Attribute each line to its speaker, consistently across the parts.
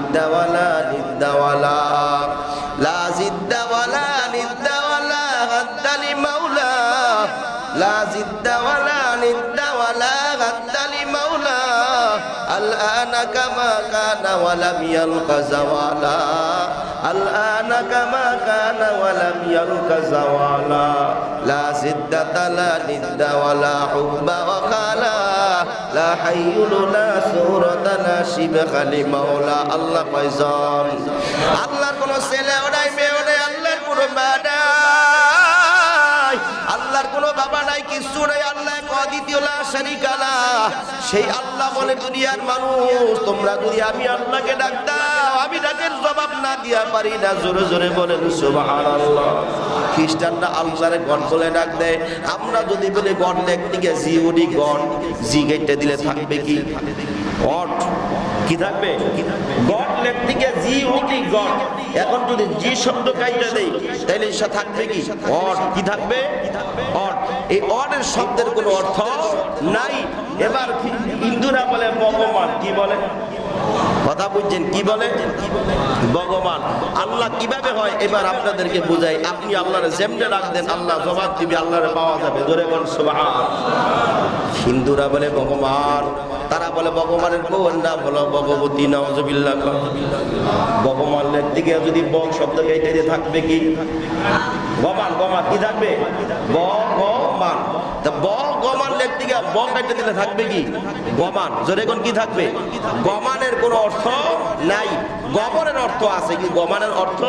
Speaker 1: জিদ্দা ওয়ালা নিদ্দা ওয়ালা লা জিদ্দা ওয়ালা নিদ্দা ওয়ালা গাদ্দালি মাওলা লা জিদ্দা ওয়ালা নিদ্দা ওয়ালা গাদ্দালি মাওলা আলআনা কামা কানা ওয়া লাম ইয়ালকা যাওয়ালা আলআনা কামা কানা ওয়া লাম ইয়ালকা যাওয়ালা লা জিদ্দাতা লা নিদ্দা ওয়ালা হুব্বা ওয়া খালা লা হাইয়ুন লা সুরাতা লা শিবখালি মাওলা। আল্লাহ কয়জন? আল্লাহর কোন ছেলেও নাই, মেয়েও নাই, আল্লাহর কোন মা নাই, আল্লাহর কোন বাবা নাই, কিছু নাই। আল্লাহ দ্বিতীয় লা শারীকা লাহ। সেই আল্লাহ বলে দুনিয়ার মানুষ তোমরা যদি আমি আল্লাহকে ডাক দাও, আমি ডাকের জবাব না দিয়া পারি না। জোরে জোরে বলেন সুবহানাল্লাহ। খ্রিস্টানরা আল্লাহরে গড বলে ডাক দেয়, আমরা যদি বলি গড দেখতে গিয়ে জিওডি গড, জি গেটে দিলে থাকবে কি? গড কি থাকবে? গড লিখতে গিয়ে জিওডি গড। এখন যদি জি শব্দ কাইটা দেই তাহলে সেটা থাকবে কি? গড কি থাকবে? গড। এই গডের শব্দের কোনো অর্থ নাই। এবার হিন্দুরা বলে ভগবান, কি বলে? কথা বুঝছেন? কি বলে? ভগবান। আল্লাহ কিভাবে হয় এবার আপনাদেরকে বুঝাই। আপনি আল্লাহরে যেমনে ডাক দেন আল্লাহ জবাব দিবে, আল্লাহরে পাওয়া যাবে। জোরে বল সুবহান। হিন্দুরা বলে ভগবান, তারা বলে ভগবানের বউয়ের নাম হলো ভগবতী, নাউজুবিল্লাহ। ভগবান লিখতে গিয়ে যদি বক শব্দ কেটে দিয়ে থাকবে কি? গমান। গমান কি থাকবে? ভগবান। তা ভগবান লিখতে গিয়ে বক কেটে দিলে থাকবে কি? গমান। জোরে কোন কি থাকবে? গমানের কোনো অর্থ নাই। গমনের অর্থ আছে কি? গমানের অর্থ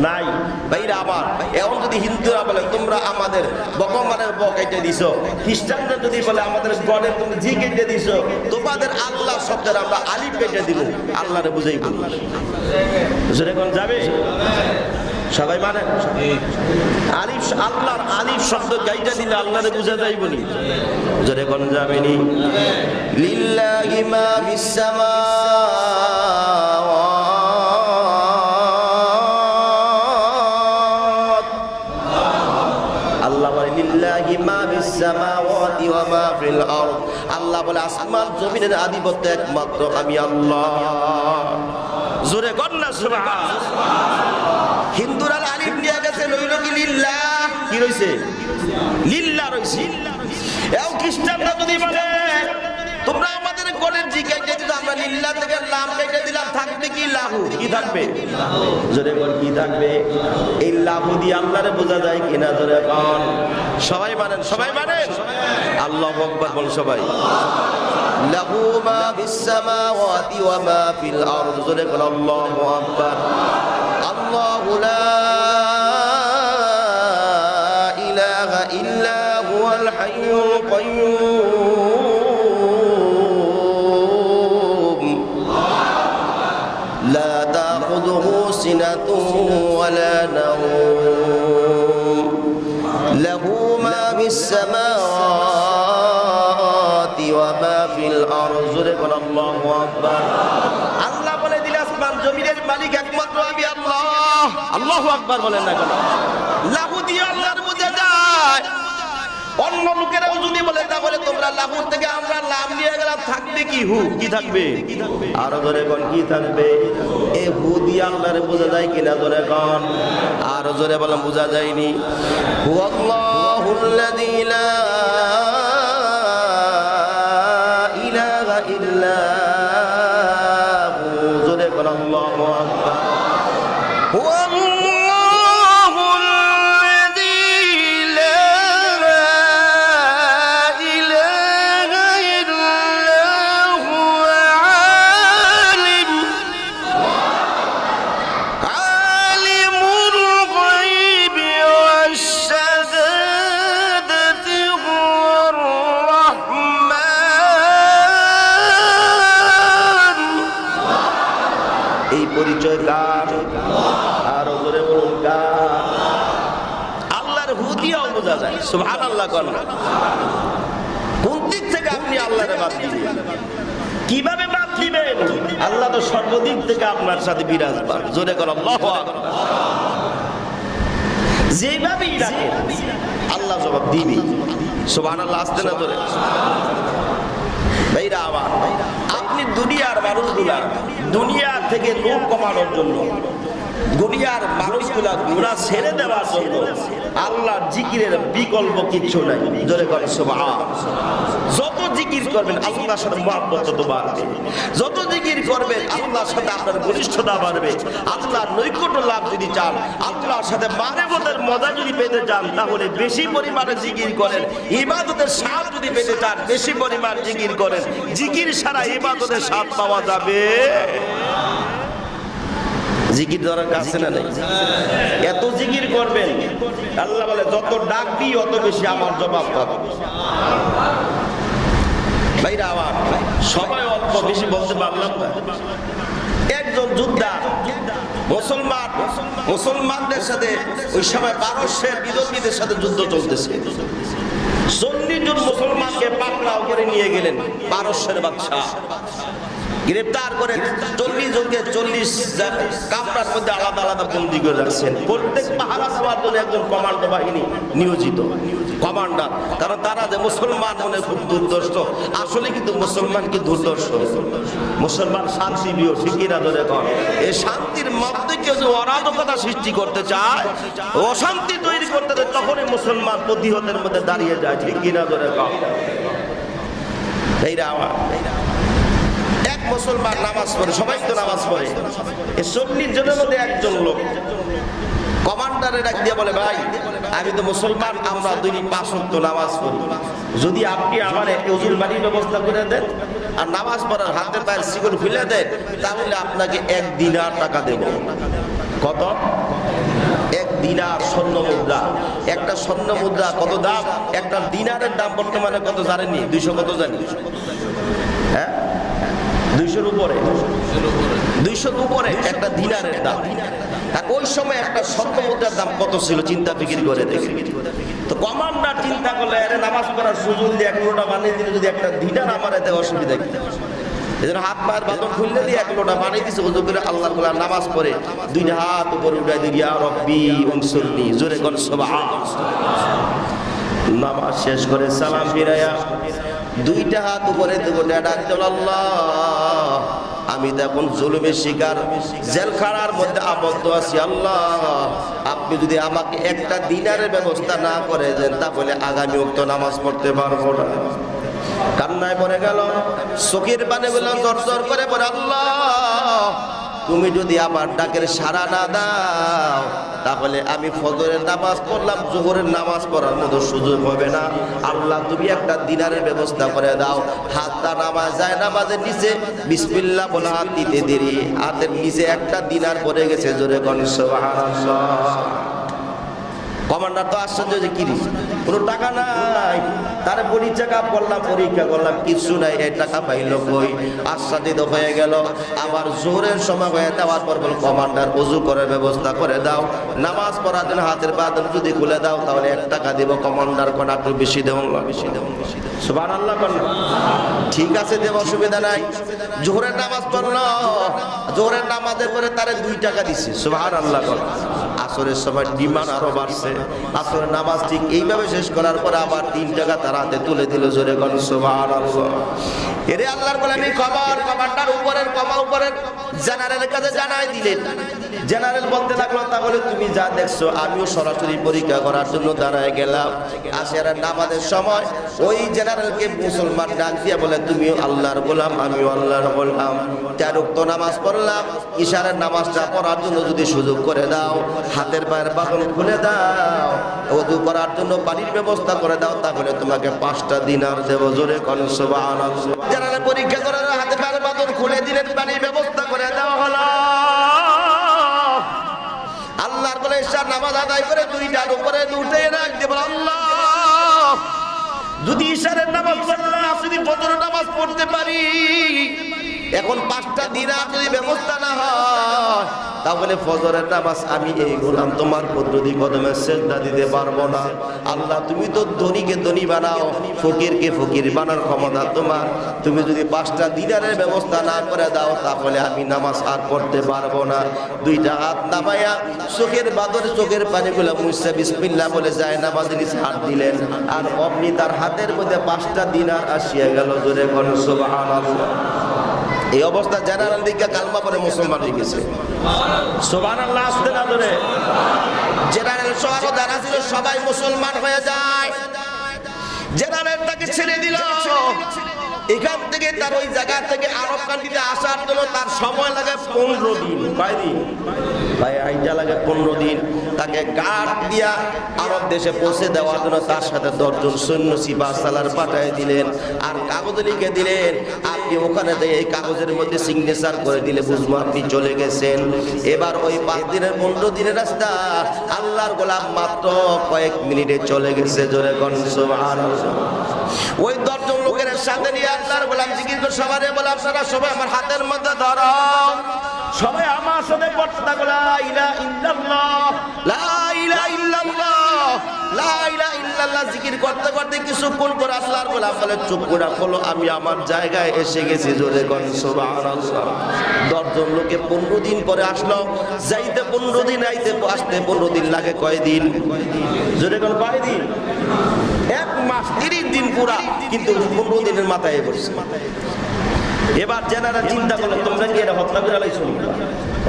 Speaker 1: নাই। ভাইরা আমার, এখন যদি হিন্দুরা বলে তোমরা আমাদের ভগবানের ব কেটে দিছো, খ্রিস্টানরা যদি বলে আমাদের গডের তুমি জি কেটে দিছো, তোমাদের আল্লাহ শব্দের আমরা আলিফ কেটে দিব, আল্লাহরে বুঝাইব। জোরে কোন যাবে? সবাই মানে আলিফ, আল্লাহর আলিফ শব্দ গাইটা দিলে আল্লাহরে বুঝা যাইব নি? জোরে কোন যাবেনি? লিল্লাহি মা ফিস সামাওয়াত। আল্লাহ বলে লিল্লাহি মা ফিস সামাওয়াতি ওয়া মা ফিল আরদ। আল্লাহ বলে আসমান জমিনের আধিপত্য একমাত্র আমি আল্লাহ। জোরে কোন না সুবহান। হিন্দুরা আলিফ নিয়ে গেছে, লইল কি লিল্লাহ, কি রইছে? লিল্লাহ রইছে। এও খ্রিস্টানরা যদি বলে তোমরা আমাদের গডের জি কেটে দিলে আমরা লিল্লাহ থেকে লাম কেটে দিলাম, থাকবে কি? লাহু। কি থাকবে? জোরে বল কি থাকবে? এই লাহু দিয়ে আল্লাহরে বোঝা যায় কিনা? জোরে বল। সবাই মানেন? সবাই মানেন? আল্লাহু আকবার বল সবাই। লাহু মা ফিস সামাওয়াতি ওয়া মা ফিল আরদ। জোরে বল আল্লাহু আকবার। আল্লাহু লা ইলাহা ইল্লা হুয়াল হাইয়ুল কাইয়্যুম লা তাখুযুহু সিনাতুন ওয়া লা নাওম লাহু মা ফিস সামাওয়াতি ওয়া মা ফিল আরদ। জোরে বল আল্লাহু আকবার। আল্লাহ বলে দিল আসমান জমিনের মালিক একমাত্র আমি আল্লাহ। আল্লাহু আকবার বলেন না কেন? লাহু দিয়ে আল্লাহর বুঝে যায়। অন্য লোকেরাও যদি বলে তাহলে তোমরা লাহুর থেকে আমরা লাম নিয়ে গেলাম, থাকবে কি? হু। কি থাকবে? আরো জোরে কোন কি থাকবে? এ হু দিয়ে আল্লাহরে বোঝা যায় কিনা? জোরে কোন। আরো জোরে বলেন বোঝা যায়নি। হু আল্লাহুল্লাযী লা ইলাহা ইল্লা হু। জোরে কোন আল্লাহু আকবার। হু পরিচয় কার? আরো জোরে বলুন কার? আল্লাহর হু দিয়েও বোঝা যায়। সুবহানাল্লাহ কোন না? কোন দিক থেকে আপনি আল্লাহরে বাদ দিবেন? কিভাবে বাদ দিবেন? আল্লাহ তো সর্বদিক থেকে আপনার সাথে বিরাজমান। জোরে কোন আল্লাহু আকবার। যেভাবেই ডাকেন আল্লাহ জবাব দিবে। সুবহানাল্লাহ। আসতে না জোরে? ভাইরা আমার, আপনি আপনি দুনিয়ার মানুষগুলা দুনিয়া থেকে লোভ কমানোর জন্য, দুনিয়ার মানুষগুলা গুনাহ ছেড়ে দেওয়ার জন্য আল্লাহর জিকিরের বিকল্প কিছু নাই। জোরে বলেন সুবহান। যত জিকির করবেন আল্লাহর সাথে মহব্বত তত বাড়বে, যত জিকির করবেন আল্লাহর সাথে আপনার ঘনিষ্ঠতা বাড়বে। আল্লাহর নৈকট্য লাভ যদি চান, আল্লাহর সাথে মানবতার মজা যদি পেতে চান, তাহলে বেশি পরিমাণে জিকির করেন। ইবাদতের স্বাদ যদি পেতে চান, বেশি পরিমাণ জিকির করেন। জিকির ছাড়া ইবাদতের স্বাদ পাওয়া যাবে? জিকির দরকার আছে না নাই? এত জিকির করবেন, আল্লাহ বলে যত ডাকবি অত বেশি আমার জবাব পাবে। ভাইরা আমার, সবাই অল্প বেশি বলতে পারলাম না। একজন যোদ্ধা মুসলমানদের সাথে ওই সময় পারস্যের বিদর্মীদের সাথে যুদ্ধ চলতেছে। 40 জন মুসলমানকে পাকড়াও করে নিয়ে গেলেন পারস্যের বাদশা। গ্রেফতার করে 40 জনকে 40 কামরার মধ্যে আলাদা আলাদা বন্দী করে রাখছেন। প্রত্যেক পাহারা দেওয়ার জন্য একজন কমান্ডো বাহিনী নিয়োজিত, কমান্ডার। কারণ তারা যে মুসলমান মনে খুব দুর্দর্শ, আসলে কিন্তু মুসলমান কি দুর্দর্শ? মুসলমান শান্তিপ্রিয়, ঠিকই না? ধরে কর, এই শান্তির মধ্যে কেউ যে অরাজকতা সৃষ্টি করতে চায়, অশান্তি তৈরি করতে চায়, তখনই মুসলমান প্রতিহতের মধ্যে দাঁড়িয়ে যায়, ঠিকই না? ধরে কর। এইরা আমার এক মুসলমান নামাজ পড়ে, সবাই তো নামাজ পড়ে। 40 জনের মধ্যে একজন লোক কমান্ডারে ডাক দিয়ে বলে, ভাই আমি তো মুসলমান, আমরা দৈনিক 5 ওয়াক্ত নামাজ পড়ি, যদি আপনি আমার ওযুর পানির ব্যবস্থা করে দেন আর নামাজ পড়ার হাতে পায়ের শিকল খুলে দেন, তাহলে আপনাকে 1 দিনার টাকা দেব। কত? 1 দিনার স্বর্ণ মুদ্রা। একটা স্বর্ণ মুদ্রা কত দাম? একটা দিনারের দাম বর্তমানে কত জানেননি? 200 কত জানি? হ্যাঁ, 200-র উপরে, 200-র উপরে একটা দিনারের দাম। আর ওই সময় একটা স্বর্ণ মুদ্রার দাম কত ছিল চিন্তা ফিকির করে দেখে। তো কমান্ডার চিন্তা করলে, আরে নামাজ পড়ার সুযোগ দিয়ে 1 লোটা বানিয়ে দিলে যদি একটা দিনার আমার এতে অসুবিধা কি? এজন্য হাত পায়ের বাঁধন খুললে দিয়ে 1 লোটা বানিয়ে দিছে। ওযু করে আল্লাহর গোলাম নামাজ পড়ে 2 হাত উপরে উঠাই দিয়ে, ইয়া রব্বি উনসুরনি, জোরে কোন সুবহান। নামাজ শেষ করে সালাম ফিরায়া 2টা হাত উপরে দুটো ডাক দিল, আল্লাহ আমি তো এখন জুলুমের শিকার, জেলখানার মধ্যে আবদ্ধ আছি। আল্লাহ আপনি যদি আমাকে একটা দিনারের ব্যবস্থা না করে দেন, তাহলে আগামী ওয়াক্ত নামাজ পড়তে পারবো না। কান্নায় পড়ে গেল, চোখের পানিগুলো জড়জড় করে পড়ে, আল্লাহ তুমি যদি আমার ডাকের সাড়া না দাও, তাহলে আমি ফজরের নামাজ পড়লাম, জোহরের নামাজ পড়ার মতো সুযোগ হবে না। আল্লাহ তুমি একটা দিনারের ব্যবস্থা করে দাও। হাতটা নামাজ যায়, নামাজের নিচে বিসমিল্লাহ বলে হাত দিতে দেরি, হাতের নিচে একটা দিনার পড়ে গেছে। জোরে কোন সুবহানাল্লাহ। কমান্ডার তো আশ্চর্য যে কি কোনো টাকা নাই, তার পরীক্ষা করলাম কিছু নাই, এই টাকা পাইল কই? আশ্চর্যিত হয়ে গেল। আবার জোরের সময় হয়ে যাওয়ার পর বল, কমান্ডার ওযু করার ব্যবস্থা করে দাও, নামাজ পড়ার জন্য হাতের বাঁধন যদি খুলে দাও তাহলে 1 টাকা দেব। কমান্ডার কোন একটু বেশি দেব, সুবহানাল্লাহ। ঠিক আছে দেব, অসুবিধা নাই। জোহরের নামাজ পড়লো, জোহরের নামাজের পরে তারে 2 টাকা দিছে, সুবহানাল্লাহ। আসরের সময় ডিমান্ড আরো বাড়ছে, আসরের নামাজ ঠিক এইভাবে শেষ করার পরে আবার 3 টাকা তার হাতে তুলে দিল। জোরে কোন সুবহানাল্লাহ। এরে আল্লাহর গোলামি খবর কমান্ডার উপরের জেনারেলের কাছে জানাই দিলেন। জেনারেল বলতে লাগলো, তাহলে তুমি যা দেখছো আমিও সরাসরি পরীক্ষা করার জন্য দাঁড়ায় গেলাম। আসরের নামাজের সময় ওই জেনারেলকে মুসলমান ডাক দিয়ে বলে, তুমিও আল্লাহর গোলাম, আমিও আল্লাহর গোলাম, 4 ওয়াক্ত নামাজ পড়লাম, ইশারের নামাজটা পড়ার জন্য যদি সুযোগ করে দাও, হাতের পায়ের বাঁধন খুলে দাও, ওযু করার জন্য পানির ব্যবস্থা করে দাও, তাহলে তোমাকে 5টা দিনার দেব। জোরে কোন সুবহানাল্লাহ। জেনারেল পরীক্ষা করার হাতে পায়ের বাঁধন খুলে দিলেন, পানির ব্যবস্থা করে দেওয়া হলো। আল্লাহর বলে ইশার নামাজ আদায় করে 2টার উপরে উঠে রাখ দেব। আল্লাহ যদি ইশারের নামাজ পড়লাম, যদি ফজরের নামাজ পড়তে পারি, এখন 5টা দিনার যদি ব্যবস্থা না হয়, তাহলে ফজরের নামাজ আমি এই গোলাম তোমার কুদরতি কদমে সিজদা দিতে পারবো না। আল্লাহ তুমি তো ধনীকে ধনী বানাও, ফকিরকে ফকির বানার ক্ষমতা তোমার। তুমি যদি 5টা দিনারের ব্যবস্থা না করে দাও, তাহলে আমি নামাজ আর পড়তে পারবো না। 2টা হাত নামায়া চোখের বাদরে চোখের পানিগুলো মুছে বিসমিল্লাহ বলে যায় নামাজের নিচে হাত দিলেন, আর অমনি তার হাতের মধ্যে 5টা দিনার আসিয়া গেল। জোরে কোন সুবহানাল্লাহ। এই অবস্থা জেনারেল দিকে কালমা পরে মুসলমান হয়ে গেছে। সুবহানাল্লাহ, আসতে না ধরে জেনারেল সহ যারা ছিল সবাই মুসলমান হয়ে যায়। জেনারেল তাকে ছেড়ে দিল। এখান থেকে তার ওই জায়গা থেকে আরব কান্ট্রিতে আসার জন্য তার সময় লাগে 15 দিন। কয় দিন ভাই? আইজা লাগে 15 দিন। তাকে গার্ড দিয়া আরব দেশে পৌঁছে দেওয়ার জন্য তার সাথে 10 জন সৈন্য সিপাহ সালার পাঠিয়ে দিলেন, আর কাগজ লিখে দিলেন, আপনি ওখানে যেয়ে এই কাগজের মধ্যে সিগনেচার করে দিলে বুঝবো আপনি চলে গেছেন। এবার ওই 5 দিনের 15 দিনের রাস্তা আল্লাহর গোলাম মাত্র কয়েক মিনিটে চলে গেছে। জোরে কোন সুবহানাল্লাহ। ওই 10 জন লোকের সাথে নিয়ে আল্লাহর গোলাম জিকির করে সবারে বলে, আপনারা সবাই আমার হাতের মধ্যে ধরো, সবাই আমার সাথে পড়তে থাকো, লা ইলাহা ইল্লাল্লাহ, লা ইলাহা ইল্লাল্লাহ, লা ইলাহা ইল্লাল্লাহ। জিকির করতে করতে কিছুক্ষণ পর আল্লাহর গোলাম বলে, চুপ করে হলো, আমি আমার জায়গায় এসে গেছি। জোরে কোন সুবহানাল্লাহ। 10 জন লোকে 15 দিন পরে আসলো। যাইতে 15 দিন, আইতে আসতে 15 দিন লাগে। কয় দিন? জোরে কোন কয় দিন? 1 মাস 30 দিন পুরা, কিন্তু 15 দিনের মাথায় পড়ছে। এবার জেনারেল চিন্তা করলো, তোমরা কি এটা হত্যা করে লাইছো?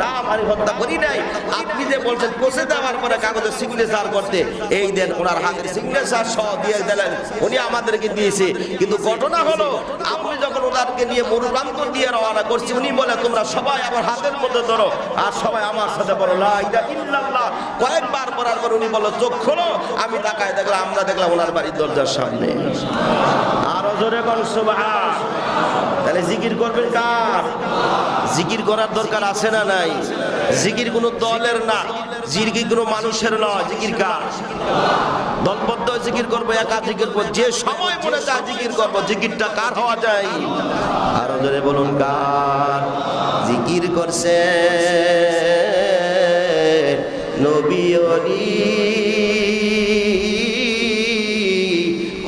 Speaker 1: না, আমি হত্যা করি নাই। আপনি যে বলছেন পৌঁছে দেওয়ার পরে কাগজে সিগনেচার করতে, এই দেন ওনার হাতের সিগনেচার সহ দিয়ে দিলেন, উনি আমাদেরকে দিয়েছে। কিন্তু ঘটনা হলো, আমি যখন ওনাকে নিয়ে মরুপ্রান্তর দিয়ে রওনা করছি, উনি বলে, তোমরা সবাই আমার হাতের মধ্যে ধরো, আর সবাই আমার সাথে বলো লা ইলাহা ইল্লাল্লাহ। কয়েকবার পড়ার পর উনি বলল, চোখ খোলো। আমি তাকায় দেখলাম, আমরা দেখলাম ওনার বাড়ির দরজার সামনে। আরো জোরে বল সুবহান। তাহলে জিকির করবেন কার? জিকির করার দরকার আছে না নাই? জিকির কোনো দলের না, জিকির কোনো মানুষের নয়। জিকির কার? দলবদ্ধ জিকির করবো, একা জিকির করবো, যে সময় মনে চায় জিকির করবো। জিকিরটা কার হওয়া যায়? আরো জোরে বলুন কার? জিকির করছে নবী ওলি,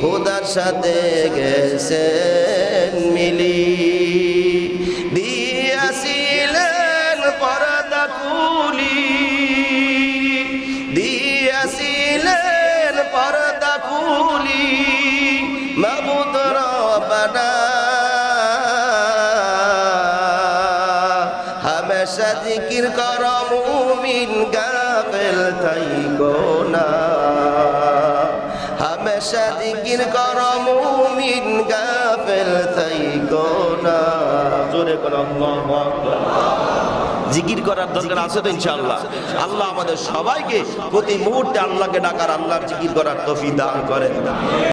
Speaker 1: খোদার সাথে গেছেন মিলি, দিয়াছিলেন পর্দা খুলি, দিয়াছিলেন পর্দা খুলি, মাবুদ রব্বানা হামেশা জিকির করো মুমিন, গাফেল থাইকো না। হামেশা জিকির করো মুমিন, গাফেল থাইকো না। জোরে করো আল্লাহু আকবার। জিকির করার দরকার আছে তো ইনশাআল্লাহ। আল্লাহ আমাদের সবাইকে প্রতি মুহূর্তে আল্লাহকে ডাকার, আল্লাহর জিকির করার তৌফিক দান করেন।